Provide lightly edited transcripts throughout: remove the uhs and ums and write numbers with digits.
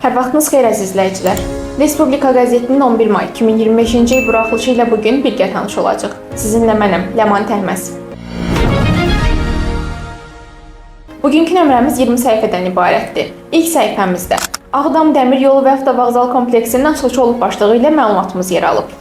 Hər vaxtınız xeyir əziz izləyicilər. Respublika qəzetinin 11 may 2025-ci il buraxılışı ilə bugün birgə tanış olacaq. Sizinlə mənəm, Ləman Təhməz. Bugünkü nömrəmiz 20 səhifədən ibarətdir. İlk səhifəmizdə Ağdam Dəmir Yolu və Avtovağzal kompleksinin açılışı olub başlığı ilə məlumatımız yer alıb.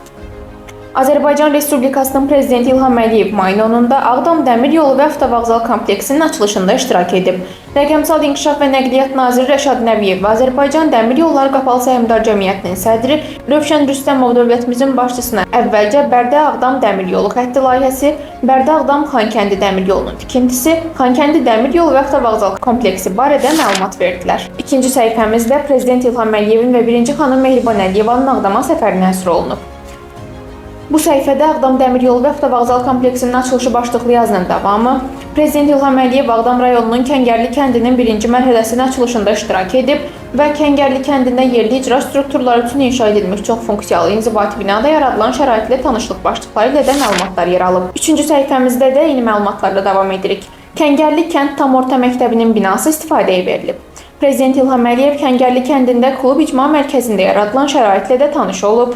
Azərbaycan Respublikasının Prezidenti İlham Əliyev mayın 10-da Ağdam Dəmir Yolu və Avtovağzal kompleksinin açılışında iştirak edib. Rəqəmsal İnkişaf və Nəqliyyat Naziri Rəşad Nəbiyev və Azərbaycan Dəmir Yolları Qapalı Səhmdar Cəmiyyətinin sədri Rövşən Rüstəmov dövlətimizin başçısına əvvəlcə Bərdə-Ağdam Dəmir Yolu xətti layihəsi, Bərdə-Ağdam Xankəndi Dəmir Yolunun tikintisi, Xankəndi Dəmir Yolu və Avtovağzal kompleksi barədə məlumat verdilər. İkinci səhifəmizdə Prezident İlham Əliyevin və 1-ci xanım Mehriban Əliyevanın Ağdama səfərinə həsr olunub. Bu səhifədə Ağdam Dəmir Yolu və Avtovağzal kompleksinin açılışı başlıqlı yazının davamı, Prezident İlham Əliyev Ağdam rayonunun Kəngərli kəndinin 1-ci mərhələsinin açılışında iştirak edib və Kəngərli kəndində yerli icra strukturları üçün inşa edilmiş çox funksiyalı inzibati binada yaradılan şəraitlə tanışlıq başlıqları ilə də məlumatlar yer alıb. Üçüncü səhifəmizdə də yeni məlumatlarla davam edirik. Kəngərli kənd tam orta məktəbinin binası istifadəyə verilib. Prezident İlham Əliyev Kəngərli kəndində klub icma mərkəzində yaradılan şəraitlə də tanış olub.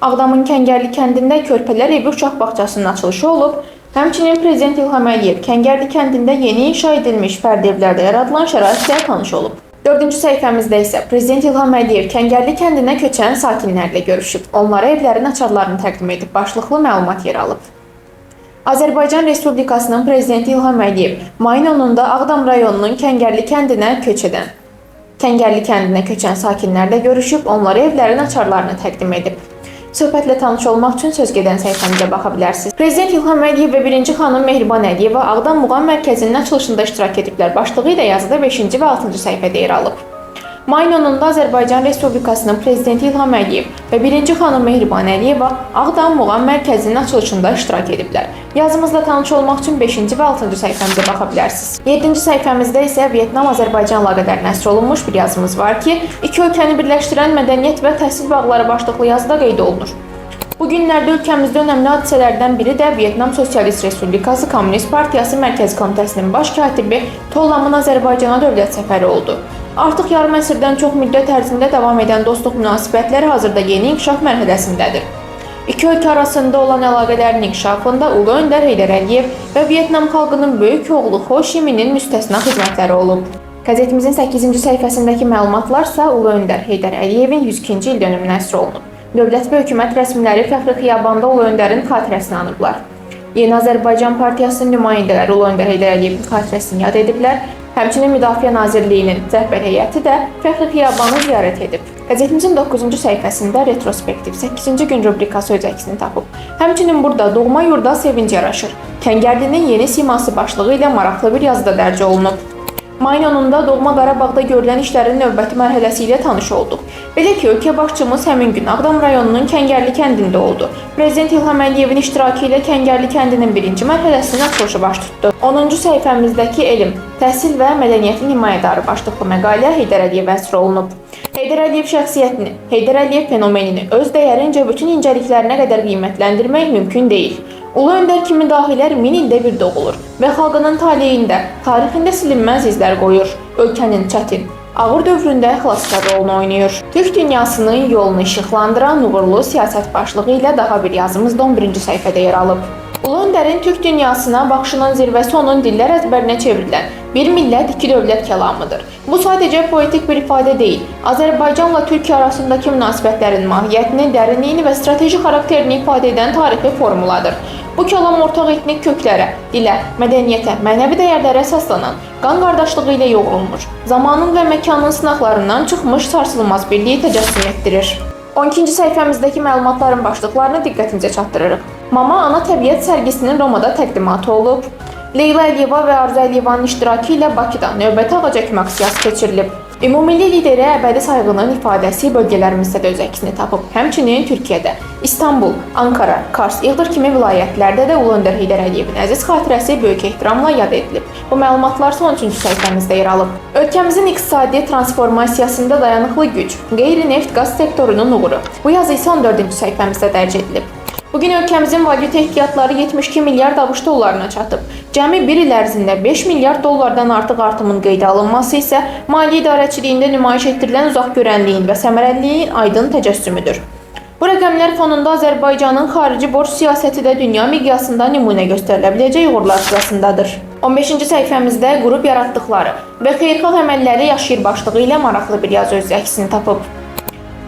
Ağdamın Kəngərli kəndində Körpələr evi uşaq bağçasının açılışı olub. Həmçinin Prezident İlham Əliyev Kəngərli kəndində yeni inşa edilmiş fərdi evlərdə yaradılan şəraitlə tanış olub. Dördüncü səhifəmizdə isə Prezident İlham Əliyev Kəngərli kəndinə köçən sakinlərlə görüşüb. Onlara evlərin açarlarını təqdim edib başlıqlı məlumat yer alıb. Azərbaycan Respublikasının Prezidenti İlham Əliyev mayın 10-da Ağdam rayonunun Kəngərli kəndinə köçən sakinlərlə görüşüb, onlara evlərin açarlarını təqdim edib. Söhbətlə tanış olmaq üçün söz gedən səhifəmizə baxa bilərsiniz. Prezident İlham Əliyev və 1-ci xanım Mehriban Əliyeva Ağdam Muğam Mərkəzinin açılışında iştirak ediblər. Başlığı ilə yazıda 5-ci və 6-cı səhifədə yer alıb. Mayın 10-da Azərbaycan Respublikasının Prezidenti İlham Əliyev və 1-ci xanım Mehriban Əliyeva Ağdam Muğam Mərkəzinin açılışında iştirak ediblər. Yazımızla tanış olmaq üçün 5-ci və 6-cı səhifəmizə baxa bilərsiniz. 7-ci səhifəmizdə isə Vyetnam-Azərbaycan əlaqələrinə həsr olunmuş bir yazımız var ki, iki ölkəni birləşdirən mədəniyyət və təhsil bağları başlıqlı yazıda qeyd olunur. Bu günlərdə ölkəmizdə önəmli hadisələrdən biri də Vyetnam Sosialist Respublikası Kommunist Partiyası Mərkəzi Komitəsinin baş katibi Tollamın Azərbaycana dövlət səfəri oldu. Artıq yarım əsrdən çox müddət ərzində davam edən dostluq münasibətləri hazırda yeni inkişaf mərhələsindədir. İki ölkə arasında olan əlaqələrin inkişafında Ulu Öndər Heydər Əliyev və Vyetnam xalqının böyük oğlu Ho Chi Minhin müstəsna xidmətləri olub. Qəzetimizin 8-ci səhifəsindəki məlumatlarsa Ulu Öndər Heydər Əliyevin 102-ci il dönümünə həsr olunub. Dövlət və hökumət rəsmiləri Fəxri Xiyabanda Ulu Öndərin xatirəsini anıblar. Yeni Azərbaycan Partiyasının nümayəndələri Ulu Öndər Heydər Əliyevin xatirəsini yad ediblər. Həmçinin Müdafiə Nazirliyinin rəhbər heyəti də Fəxri Xiyabanı ziyarət edib. Qəzetimizin 9-cu səhifəsində retrospektiv 8-ci gün rubrikası öz əksini tapıb. Həmçinin burada doğma yurda sevinc yaraşır. Kəngərlinin yeni siması başlığı ilə maraqlı bir yazıda dərc olunub. Mayın 10-da doğma Qarabağda görülən işlərin növbəti mərhələsi ilə tanış olduq. Belə ki, ölkə başçımız həmin gün Ağdam rayonunun Kəngərli kəndində oldu. Prezident İlham Əliyevin iştirakı ilə Kəngərli kəndinin 1-ci mərhələsinin açılışı baş tutdu. 10-cu səhifəmizdəki elm, təhsil və mədəniyyətin himayədarı başlıqlı məqalə Heydər Əliyevə həsr olunub. Heydər Əliyev şəxsiyyətini, Heydər Əliyev fenomenini öz dəyərincə bütün incəliklərinə qədər qiymətləndirmək mümkün deyil. Ulu Öndər kimi dahilər 1000 ildə bir doğulur və xalqının taleyində, tarixində silinməz izlər qoyur. Ölkənin çətin, ağır dövründə xilaskar rolunu oynayır. Türk dünyasının yolunu işıqlandıran uğurlu siyasət başlığı ilə daha bir yazımız da 11-ci səhifədə yer alıb. Ulu Öndərin Türk dünyasına baxışının zirvəsi onun dillər əzbərinə çevrilən bir millət, iki dövlət kəlamıdır. Bu sadəcə poetik bir ifadə deyil, Azərbaycanla Türkiyə arasındakı münasibətlərin mahiyyətini, dərinliyini və strateji xarakterini ifadə edən tarixi formuladır. Bu kəlam ortaq etnik köklərə, dilə, mədəniyyətə, mənəvi dəyərlərə əsaslanan, qan qardaşlığı ilə yoğrulmuş, zamanın və məkanın sınaqlarından çıxmış sarsılmaz birliyi təcəssüm etdirir. 12-ci səhifəmizdəki məlumatların başlıqlarını diqqətinizə çatdırırıq. Mama Ana Təbiət sərgisinin Romada təqdimatı olub. Leyla Əliyeva və Arzu Əliyevanın iştirakı ilə Bakıda növbəti ağac əkmə aksiyası keçirilib. Ümumilli lideri əbədi sayğının ifadəsi bölgələrimizdə də öz əksini tapıb. Həmçinin Türkiyədə, İstanbul, Ankara, Kars, İğdır kimi vilayətlərdə də Ulu Öndər Heydər Əliyevin əziz xatirəsi böyük ehtiramla yad edilib. Bu məlumatlar 13-cü səhifəmizdə yer alıb. Ölkəmizin iqtisadi transformasiyasında dayanıqlı güc, qeyri-neft qaz sektorunun uğuru. Bu yazı isə 14-cü səhifəmizdə dərc edilib. Bugün ölkəmizin valyuta ehtiyatları 72 milyard ABŞ dollarına çatıb. Cəmi bir il ərzində 5 milyard dollardan artıq artımın qeydə alınması isə maliyyə idarəçiliyində nümayiş etdirilən uzaqgörənliyin və səmərəliliyin aydın təcəssümüdür. Bu rəqəmlər fonunda Azərbaycanın xarici borc siyasəti də dünya miqyasında nümunə göstərilə biləcək uğurlar sırasındadır. 15-ci səhifəmizdə qrup yaratdıqları və xeyirxah əməlləri yaşayır başlığı ilə maraqlı bir yazı öz əksini tapıb.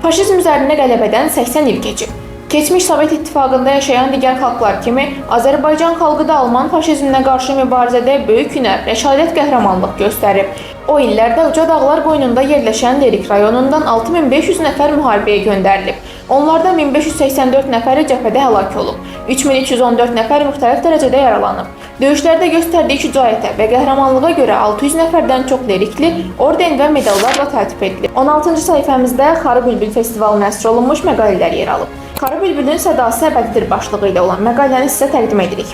Faşizm üzərində qələbədən 80 il keçib. Keçmiş Sovet İttifaqında yaşayan digər xalqlar kimi Azərbaycan xalqı da Alman faşizminə qarşı mübarizədə böyük hünər, rəşadət qəhrəmanlıq göstərib. O illərdə uca dağlar boynunda yerləşən Lerik rayonundan 6500 nəfər müharibəyə göndərilib. Onlardan 1584 nəfəri cəbhədə həlak olub. 3314 nəfər müxtəlif dərəcədə yaralanıb. Döyüşlərdə göstərdiyi şücaətə və qəhrəmanlığa görə 600 nəfərdən çox lerikli orden və medallarla təltif edilib. 16-cı səhifəmizdə Xarı Bülbül festivalına həsr olunmuş məqalələr yer alıb. Xarı Bülbülün sədası əbədidir başlığı ilə olan məqaləni sizə təqdim edirik.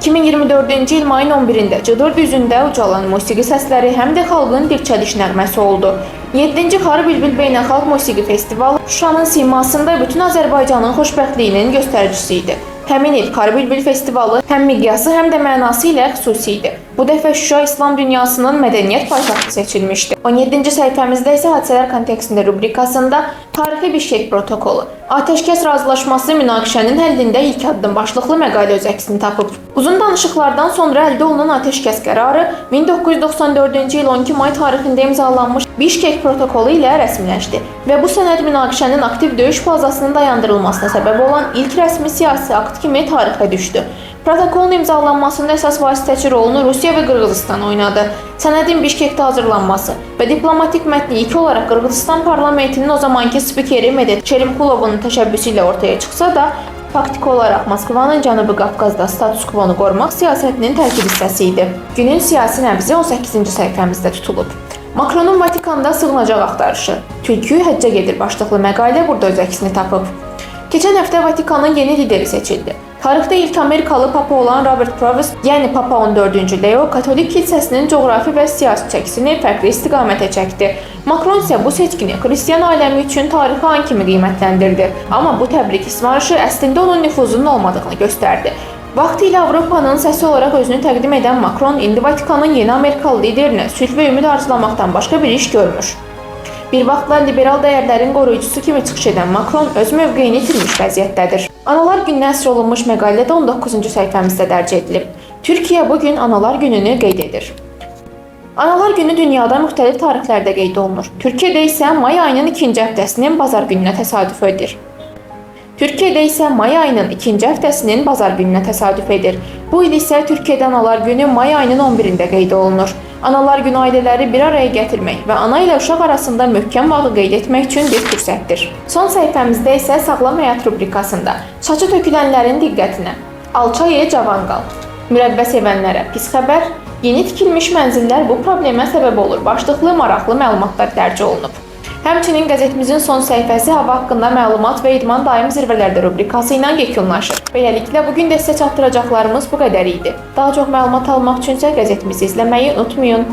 2024-cü il mayın 11-də Cıdır düzündə ucalan musiqi səsləri həm də xalqın dirçəliş nəğməsi oldu. 7-ci Xarı Bülbül Beynəlxalq Musiqi Festivalı Şuşanın simasında bütün Azərbaycanın xoşbəxtliyinin göstəricisi idi. Həmin il Xarı Bülbül Festivalı həm miqyası, həm də mənası ilə xüsusi idi. Bu dəfə Şuşa İslam dünyasının mədəniyyət paytaxtı seçilmişdi. 17-ci səhifəmizdə isə hadisələr kontekstində rubrikasında tarixi Bişkek protokolu, atəşkəs razılaşması münaqişənin həllində ilk addım başlıqlı məqalə öz əksini tapıb. Uzun danışıqlardan sonra əldə olunan atəşkəs qərarı 1994-cü il 12 may tarixində imzalanmış Bişkek protokolu ilə rəsmiləşdi və bu sənəd münaqişənin aktiv döyüş fazasının dayandırılmasına səbəb olan ilk rəsmi siyasi akt kimi tarixə düşdü. Protokolun imzalanmasında əsas vasitəçi rolunu Rusiya və Qırğızıstan oynadı. Sənədin Bişkekdə hazırlanması və diplomatik mətni ilk olaraq Qırğızıstan parlamentinin o zamanki spikeri Medet Çerimkulovun təşəbbüsü ilə ortaya çıxsa da, faktiki olaraq Moskvanın Cənubi Qafqazda status quo-nu qorumaq siyasətinin tərkib hissəsi idi. Günün siyasi nəbzi 18-ci səhifəmizdə tutulub. Makronun Vatikanda sığınacaq axtarışı, tülkü həccə gedir başlıqlı məqalə burada öz əksini tapıb. Keçən həftə Vatikanın yeni lideri seçildi. Tarixdə ilk Amerikalı papa olan Robert Provost, yəni Papa 14-cü Leo, Katolik kilsəsinin coğrafi və siyasi çəkisini fərqli istiqamətə çəkdi. Makron isə bu seçkini xristian aləmi üçün tarixi an kimi qiymətləndirdi. Amma bu təbrik ismarışı əslində onun nüfuzunun olmadığını göstərdi. Vaxtilə Avropanın səsi olaraq özünü təqdim edən Makron indi Vatikanın yeni Amerikalı liderinə sülh və ümid arzulamaqdan başqa bir iş görmür. Bir vaxtlar liberal dəyərlərin qoruyucusu kimi çıxış edən Makron öz mövqeyini itirmiş vəziyyətdədir. Analar gününə həsr olunmuş məqalədə 19-cu səhifəmizdə dərc edilib. Türkiyə bugün Analar gününü qeyd edir. Analar günü dünyada müxtəlif tarixlərdə qeyd olunur. Türkiyədə isə may ayının 2-ci həftəsinin bazar gününə təsadüf edir. Bu il isə Türkiyədə Analar günü may ayının 11-də qeyd olunur. Analar günü ailələri bir araya gətirmək və ana ilə uşaq arasında möhkəm bağı qeyd etmək üçün bir fürsətdir. Son səhifəmizdə isə sağlam həyat rubrikasında saçı tökülənlərin diqqətinə, alça ye cavan qal, mürəbbə sevənlərə pis xəbər, yeni tikilmiş mənzillər bu problemə səbəb olur başlıqlı maraqlı məlumatlar dərc olunub. Həmçinin qəzetimizin son səhifəsi hava haqqında məlumat və idman daim zirvələrdə rubrikası ilə yekunlaşır. Beləliklə, bugün də sizə çatdıracaqlarımız bu qədər idi. Daha çox məlumat almaq üçünsə qəzetimizi izləməyi unutmayın.